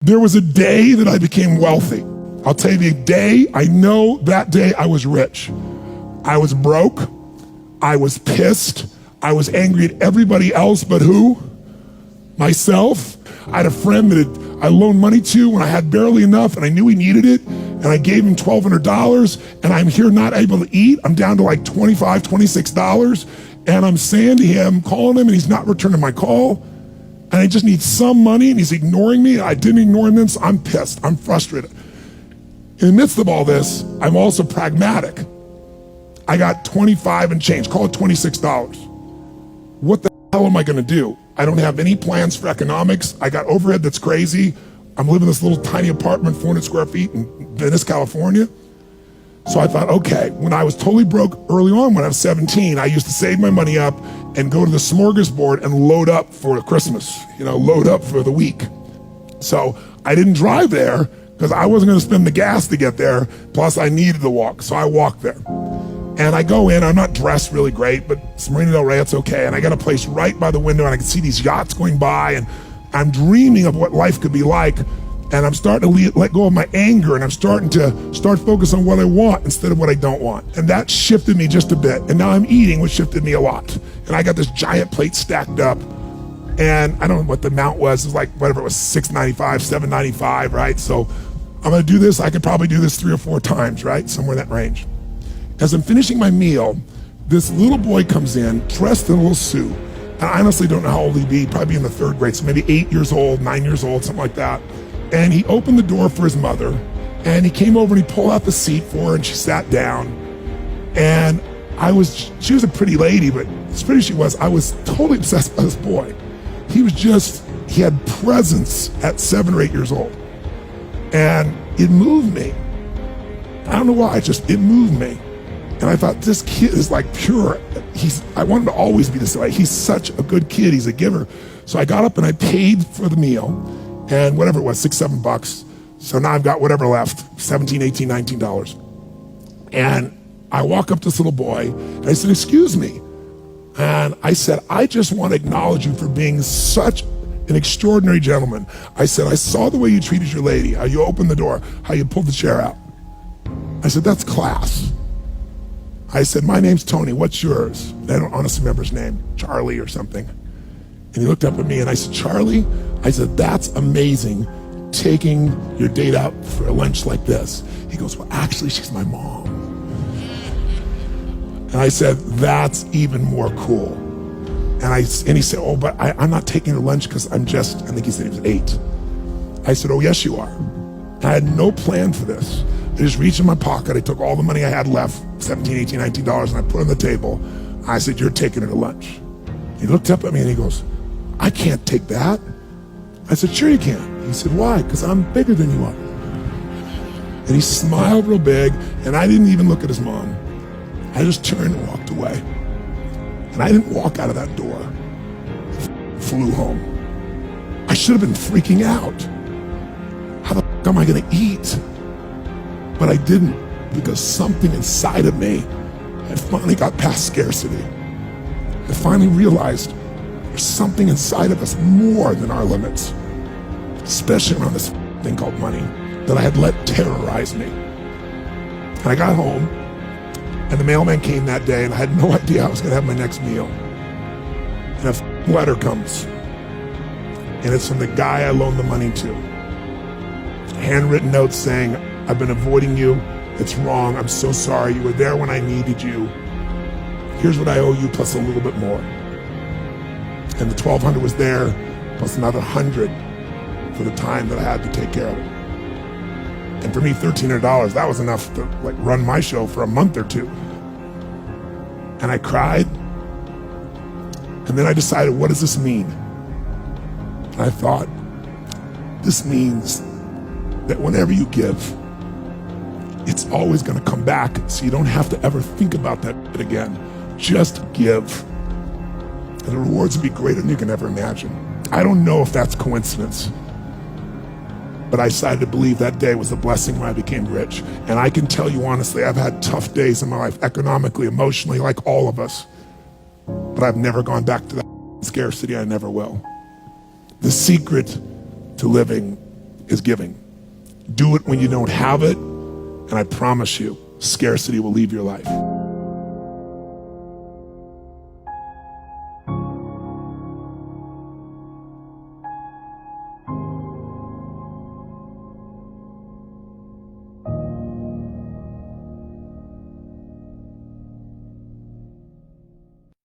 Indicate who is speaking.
Speaker 1: There was a day that I became wealthy. I'll tell you the day, I know that day I was rich. I was broke, I was pissed, I was angry at everybody else but who? Myself. I had a friend that I loaned money to when I had barely enough and I knew he needed it, and I gave him $1,200, and I'm here not able to eat. I'm down to like $25, $26, and I'm saying to him, calling him, and he's not returning my call, and I just need some money, and he's ignoring me. I didn't ignore him then, so I'm pissed, I'm frustrated. In the midst of all this, I'm also pragmatic. I got 25 and change, call it $26. What the hell am I gonna do? I don't have any plans for economics. I got overhead that's crazy. I'm living in this little tiny apartment, 400 square feet in Venice, California. So I thought, okay, when I was totally broke early on, when I was 17, I used to save my money up and go to the smorgasbord and load up for Christmas, load up for the week. So I didn't drive there because I wasn't gonna spend the gas to get there, plus I needed to walk, so I walked there. And I go in, I'm not dressed really great, but it's Marina Del Rey, it's okay, and I got a place right by the window, and I can see these yachts going by, and I'm dreaming of what life could be like, and I'm starting to let go of my anger, and I'm starting to focus on what I want instead of what I don't want. And that shifted me just a bit, and now I'm eating, which shifted me a lot. And I got this giant plate stacked up, and I don't know what the amount was, it was like, whatever it was, $6.95, $7.95, right? So I'm gonna do this, I could probably do this 3 or 4 times, right? Somewhere in that range. As I'm finishing my meal, this little boy comes in, dressed in a little suit. And I honestly don't know how old he'd be, probably in the 3rd grade, so maybe 8 years old, 9 years old, something like that. And he opened the door for his mother, and he came over and he pulled out the seat for her, and she sat down. And she was a pretty lady, but as pretty as she was, I was totally obsessed by this boy. He had presence at 7 or 8 years old. And it moved me. I don't know why, it moved me. And I thought, this kid is like pure. I want him to always be this way. He's such a good kid, he's a giver. So I got up and I paid for the meal, and whatever it was, $6, $7. So now I've got whatever left, $17, $18, $19. And I walk up to this little boy, and I said, excuse me. And I said, I just want to acknowledge you for being such an extraordinary gentleman. I said, I saw the way you treated your lady, how you opened the door, how you pulled the chair out. I said, that's class. I said, my name's Tony, what's yours? I don't honestly remember his name, Charlie or something. And he looked up at me and I said, Charlie? I said, that's amazing, taking your date out for a lunch like this. He goes, well, actually, she's my mom. And I said, that's even more cool. And he said, oh, but I'm not taking her lunch because I think he said he was 8. I said, oh, yes, you are. I had no plan for this. I just reached in my pocket, I took all the money I had left, $17, $18, $19, and I put it on the table. I said, you're taking her to lunch. He looked up at me and he goes, I can't take that. I said, sure you can. He said, why? Because I'm bigger than you are. And he smiled real big, and I didn't even look at his mom. I just turned and walked away. And I didn't walk out of that door. I flew home. I should have been freaking out. How the f am I gonna eat? But I didn't, because something inside of me had finally got past scarcity. I finally realized there's something inside of us more than our limits, especially around this thing called money that I had let terrorize me. And I got home, and the mailman came that day, and I had no idea I was gonna have my next meal. And a letter comes, and it's from the guy I loaned the money to. A handwritten note saying, I've been avoiding you, it's wrong, I'm so sorry, you were there when I needed you. Here's what I owe you plus a little bit more. And the $1,200 was there, plus another $100 for the time that I had to take care of it. And for me, $1,300, that was enough to run my show for a month or 2. And I cried, and then I decided, what does this mean? And I thought, this means that whenever you give, it's always gonna come back, so you don't have to ever think about that again. Just give. And the rewards will be greater than you can ever imagine. I don't know if that's coincidence, but I decided to believe that day was a blessing when I became rich. And I can tell you honestly, I've had tough days in my life, economically, emotionally, like all of us. But I've never gone back to that scarcity, I never will. The secret to living is giving. Do it when you don't have it, and I promise you, scarcity will leave your life.